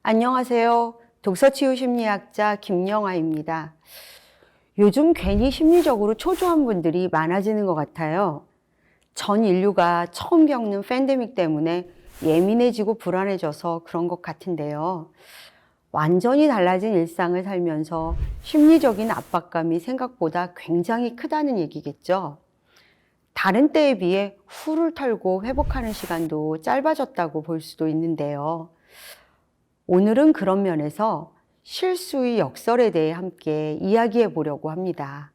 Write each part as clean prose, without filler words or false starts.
안녕하세요. 독서치유심리학자 김영아입니다. 요즘 괜히 심리적으로 초조한 분들이 많아지는 것 같아요. 전 인류가 처음 겪는 팬데믹 때문에 예민해지고 불안해져서 그런 것 같은데요. 완전히 달라진 일상을 살면서 심리적인 압박감이 생각보다 굉장히 크다는 얘기겠죠. 다른 때에 비해 후를 털고 회복하는 시간도 짧아졌다고 볼 수도 있는데요. 오늘은 그런 면에서 실수의 역설에 대해 함께 이야기해 보려고 합니다.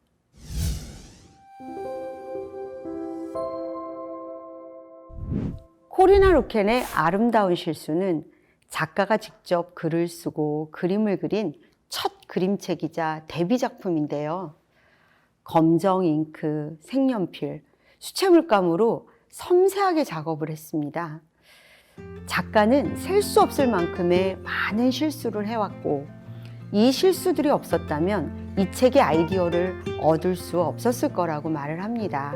코리나 루켄의 아름다운 실수는 작가가 직접 글을 쓰고 그림을 그린 첫 그림책이자 데뷔 작품인데요. 검정 잉크, 색연필, 수채 물감으로 섬세하게 작업을 했습니다. 작가는 셀 수 없을 만큼의 많은 실수를 해왔고, 이 실수들이 없었다면 이 책의 아이디어를 얻을 수 없었을 거라고 말을 합니다.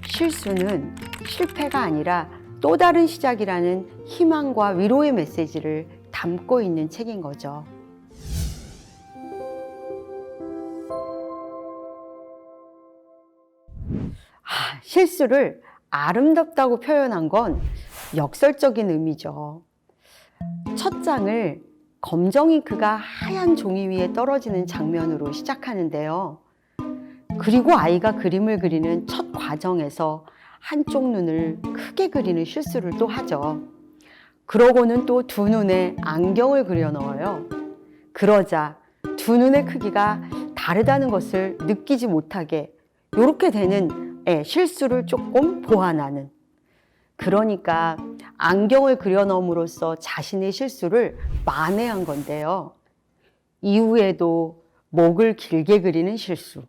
실수는 실패가 아니라 또 다른 시작이라는 희망과 위로의 메시지를 담고 있는 책인 거죠. 실수를 아름답다고 표현한 건 역설적인 의미죠. 첫 장을 검정 잉크가 하얀 종이 위에 떨어지는 장면으로 시작하는데요. 그리고 아이가 그림을 그리는 첫 과정에서 한쪽 눈을 크게 그리는 실수를 또 하죠. 그러고는 또 두 눈에 안경을 그려 넣어요. 그러자 두 눈의 크기가 다르다는 것을 느끼지 못하게 이렇게 되는 실수를 조금 보완하는, 그러니까 안경을 그려 넣음으로써 자신의 실수를 만회한 건데요. 이후에도 목을 길게 그리는 실수,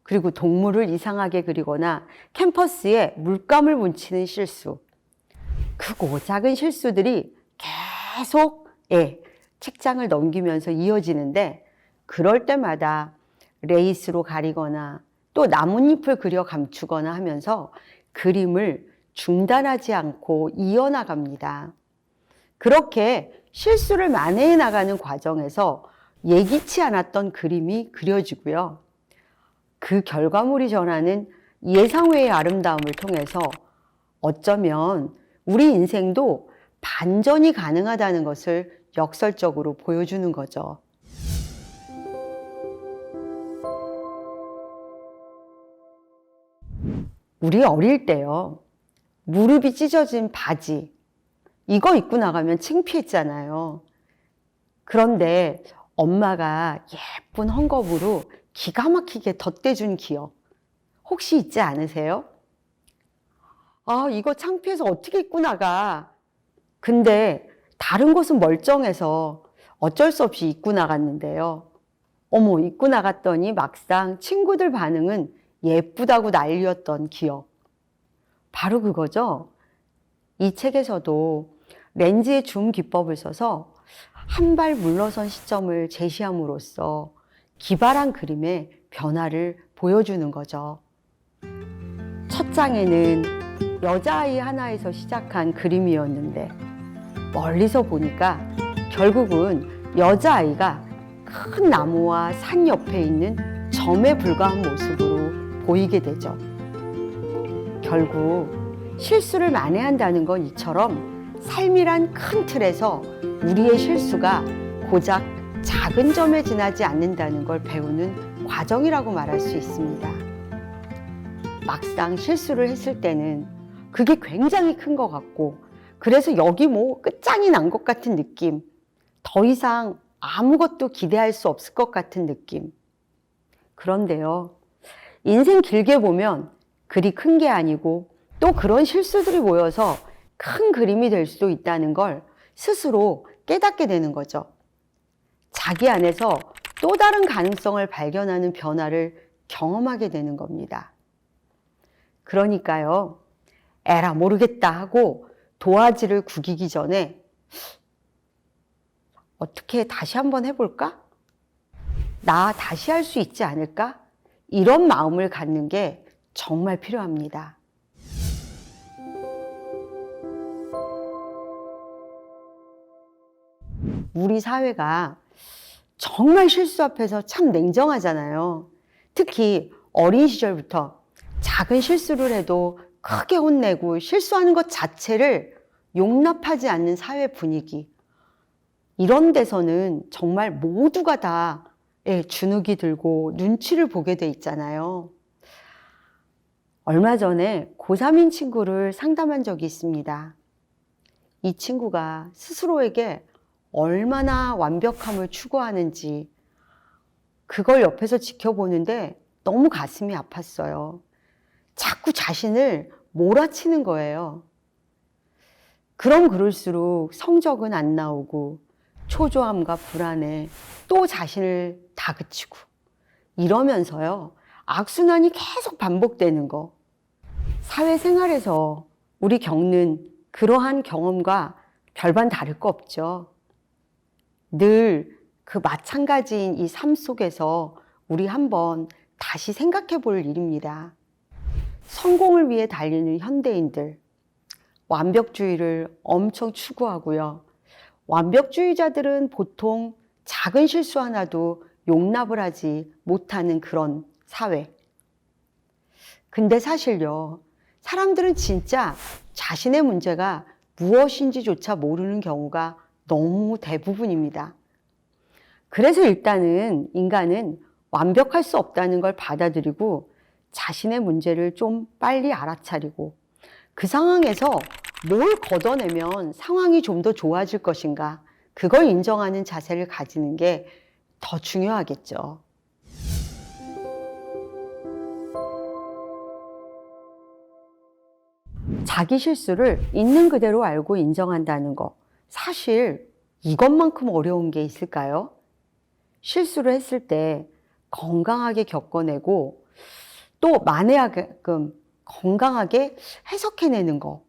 그리고 동물을 이상하게 그리거나 캠퍼스에 물감을 묻히는 실수, 크고 작은 실수들이 계속 책장을 넘기면서 이어지는데, 그럴 때마다 레이스로 가리거나 또 나뭇잎을 그려 감추거나 하면서 그림을 중단하지 않고 이어나갑니다. 그렇게 실수를 만회해 나가는 과정에서 예기치 않았던 그림이 그려지고요. 그 결과물이 전하는 예상외의 아름다움을 통해서 어쩌면 우리 인생도 반전이 가능하다는 것을 역설적으로 보여주는 거죠. 우리 어릴 때요, 무릎이 찢어진 바지, 이거 입고 나가면 창피했잖아요. 그런데 엄마가 예쁜 헝겊으로 기가 막히게 덧대준 기억 혹시 있지 않으세요? 이거 창피해서 어떻게 입고 나가? 근데 다른 곳은 멀쩡해서 어쩔 수 없이 입고 나갔는데요. 입고 나갔더니 막상 친구들 반응은 예쁘다고 난리였던 기억. 바로 그거죠. 이 책에서도 렌즈의 줌 기법을 써서 한 발 물러선 시점을 제시함으로써 기발한 그림의 변화를 보여주는 거죠. 첫 장에는 여자아이 하나에서 시작한 그림이었는데, 멀리서 보니까 결국은 여자아이가 큰 나무와 산 옆에 있는 점에 불과한 모습으로 보이게 되죠. 결국 실수를 만회한다는 건 이처럼 삶이란 큰 틀에서 우리의 실수가 고작 작은 점에 지나지 않는다는 걸 배우는 과정이라고 말할 수 있습니다. 막상 실수를 했을 때는 그게 굉장히 큰 것 같고, 그래서 여기 끝장이 난 것 같은 느낌, 더 이상 아무것도 기대할 수 없을 것 같은 느낌. 그런데요, 인생 길게 보면 그리 큰 게 아니고 또 그런 실수들이 모여서 큰 그림이 될 수도 있다는 걸 스스로 깨닫게 되는 거죠. 자기 안에서 또 다른 가능성을 발견하는 변화를 경험하게 되는 겁니다. 그러니까요, 에라 모르겠다 하고 도화지를 구기기 전에 어떻게 다시 한번 해볼까? 나 다시 할 수 있지 않을까? 이런 마음을 갖는 게 정말 필요합니다. 우리 사회가 정말 실수 앞에서 참 냉정하잖아요. 특히 어린 시절부터 작은 실수를 해도 크게 혼내고 실수하는 것 자체를 용납하지 않는 사회 분위기. 이런 데서는 정말 모두가 다 주눅이 들고 눈치를 보게 돼 있잖아요. 얼마 전에 고3인 친구를 상담한 적이 있습니다. 이 친구가 스스로에게 얼마나 완벽함을 추구하는지 그걸 옆에서 지켜보는데 너무 가슴이 아팠어요. 자꾸 자신을 몰아치는 거예요. 그럼 그럴수록 성적은 안 나오고 초조함과 불안에 또 자신을 다그치고 이러면서요. 악순환이 계속 반복되는 거. 사회생활에서 우리 겪는 그러한 경험과 별반 다를 거 없죠. 늘 그 마찬가지인 이 삶 속에서 우리 한번 다시 생각해 볼 일입니다. 성공을 위해 달리는 현대인들, 완벽주의를 엄청 추구하고요. 완벽주의자들은 보통 작은 실수 하나도 용납을 하지 못하는 그런 사회. 근데 사실요, 사람들은 진짜 자신의 문제가 무엇인지조차 모르는 경우가 너무 대부분입니다. 그래서 일단은 인간은 완벽할 수 없다는 걸 받아들이고 자신의 문제를 좀 빨리 알아차리고 그 상황에서 뭘 걷어내면 상황이 좀 더 좋아질 것인가, 그걸 인정하는 자세를 가지는 게 더 중요하겠죠. 자기 실수를 있는 그대로 알고 인정한다는 거, 사실 이것만큼 어려운 게 있을까요? 실수를 했을 때 건강하게 겪어내고 또 만회하게끔 건강하게 해석해내는 거,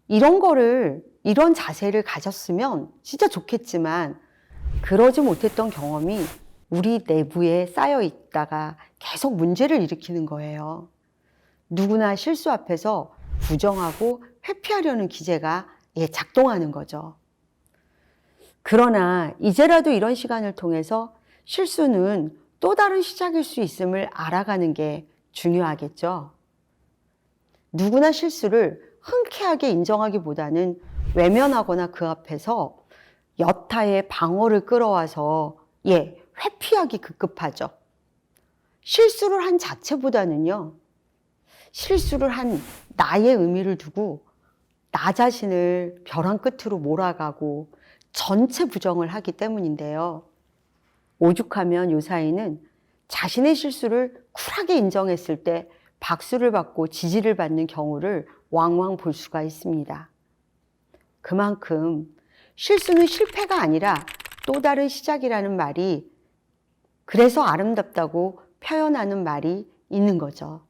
이런 자세를 가졌으면 진짜 좋겠지만 그러지 못했던 경험이 우리 내부에 쌓여 있다가 계속 문제를 일으키는 거예요. 누구나 실수 앞에서 부정하고 회피하려는 기제가 작동하는 거죠. 그러나 이제라도 이런 시간을 통해서 실수는 또 다른 시작일 수 있음을 알아가는 게 중요하겠죠. 누구나 실수를 흔쾌하게 인정하기보다는 외면하거나 그 앞에서 여타의 방어를 끌어와서 회피하기 급급하죠. 실수를 한 자체보다는요, 실수를 한 나의 의미를 두고 나 자신을 벼랑 끝으로 몰아가고 전체 부정을 하기 때문인데요. 오죽하면 요사이는 자신의 실수를 쿨하게 인정했을 때 박수를 받고 지지를 받는 경우를 왕왕 볼 수가 있습니다. 그만큼 실수는 실패가 아니라 또 다른 시작이라는 말이, 그래서 아름답다고 표현하는 말이 있는 거죠.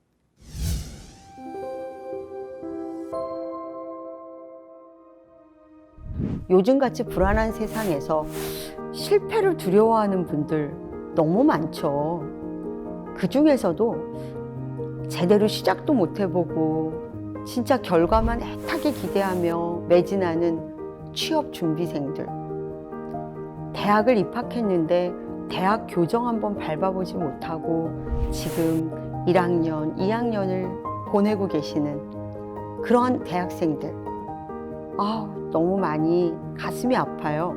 요즘같이 불안한 세상에서 실패를 두려워하는 분들 너무 많죠. 그 중에서도 제대로 시작도 못 해보고 진짜 결과만 애타게 기대하며 매진하는 취업 준비생들. 대학을 입학했는데 대학 교정 한번 밟아보지 못하고 지금 1학년, 2학년을 보내고 계시는 그런 대학생들. 너무 많이 가슴이 아파요.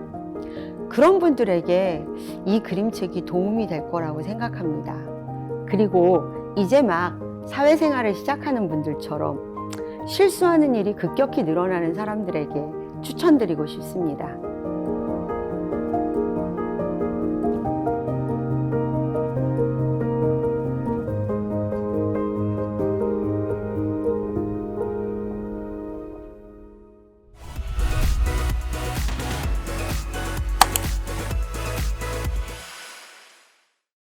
그런 분들에게 이 그림책이 도움이 될 거라고 생각합니다. 그리고 이제 막 사회생활을 시작하는 분들처럼 실수하는 일이 급격히 늘어나는 사람들에게 추천드리고 싶습니다.